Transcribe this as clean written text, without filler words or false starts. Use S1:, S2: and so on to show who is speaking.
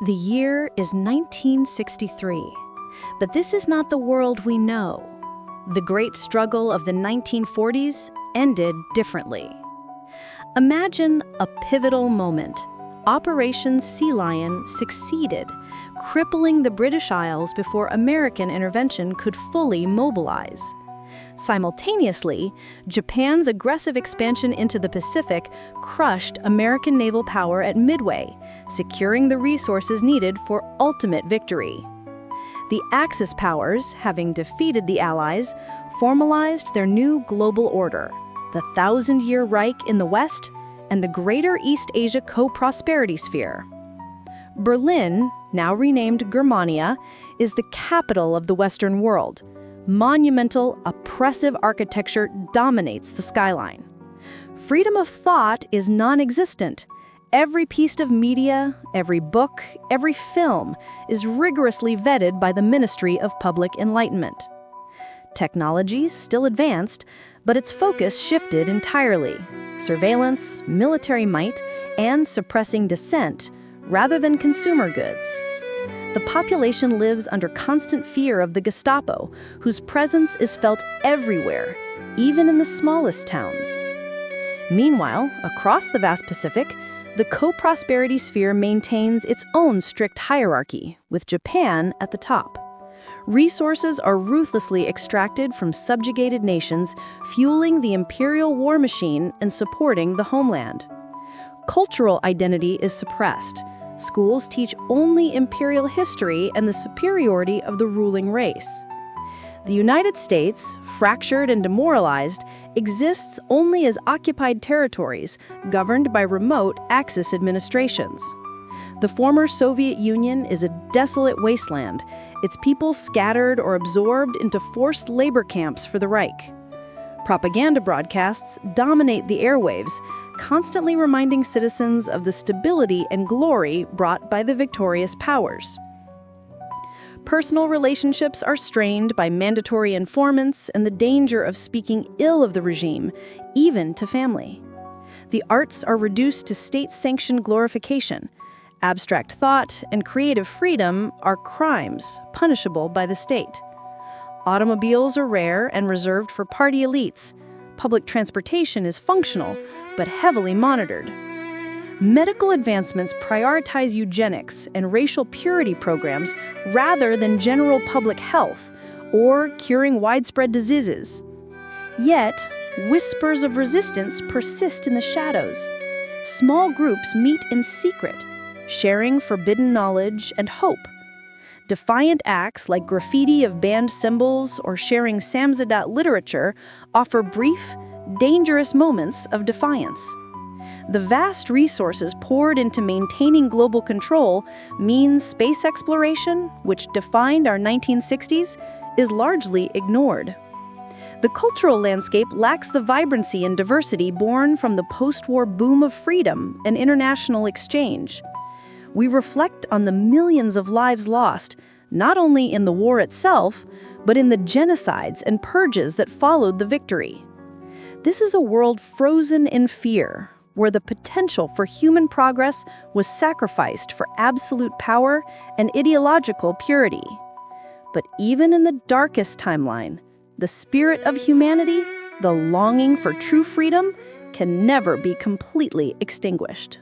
S1: The year is 1963, but this is not the world we know. The great struggle of the 1940s ended differently. Imagine a pivotal moment. Operation Sea Lion succeeded, crippling the British Isles before American intervention could fully mobilize. Simultaneously, Japan's aggressive expansion into the Pacific crushed American naval power at Midway, securing the resources needed for ultimate victory. The Axis powers, having defeated the Allies, formalized their new global order, the Thousand-Year Reich in the West and the Greater East Asia Co-Prosperity Sphere. Berlin, now renamed Germania, is the capital of the Western world. Monumental, oppressive architecture dominates the skyline. Freedom of thought is non-existent. Every piece of media, every book, every film is rigorously vetted by the Ministry of Public Enlightenment. Technology still advanced, but its focus shifted entirely. Surveillance, military might, and suppressing dissent, rather than consumer goods. The population lives under constant fear of the Gestapo, whose presence is felt everywhere, even in the smallest towns. Meanwhile, across the vast Pacific, the co-prosperity sphere maintains its own strict hierarchy, with Japan at the top. Resources are ruthlessly extracted from subjugated nations, fueling the imperial war machine and supporting the homeland. Cultural identity is suppressed. Schools teach only imperial history and the superiority of the ruling race. The United States, fractured and demoralized, exists only as occupied territories governed by remote Axis administrations. The former Soviet Union is a desolate wasteland, its people scattered or absorbed into forced labor camps for the Reich. Propaganda broadcasts dominate the airwaves, constantly reminding citizens of the stability and glory brought by the victorious powers. Personal relationships are strained by mandatory informants and the danger of speaking ill of the regime, even to family. The arts are reduced to state-sanctioned glorification. Abstract thought and creative freedom are crimes punishable by the state. Automobiles are rare and reserved for party elites. Public transportation is functional, but heavily monitored. Medical advancements prioritize eugenics and racial purity programs rather than general public health or curing widespread diseases. Yet, whispers of resistance persist in the shadows. Small groups meet in secret, sharing forbidden knowledge and hope. Defiant acts like graffiti of banned symbols or sharing Samizdat literature offer brief, dangerous moments of defiance. The vast resources poured into maintaining global control means space exploration, which defined our 1960s, is largely ignored. The cultural landscape lacks the vibrancy and diversity born from the post-war boom of freedom and international exchange. We reflect on the millions of lives lost, not only in the war itself, but in the genocides and purges that followed the victory. This is a world frozen in fear, where the potential for human progress was sacrificed for absolute power and ideological purity. But even in the darkest timeline, the spirit of humanity, the longing for true freedom, can never be completely extinguished.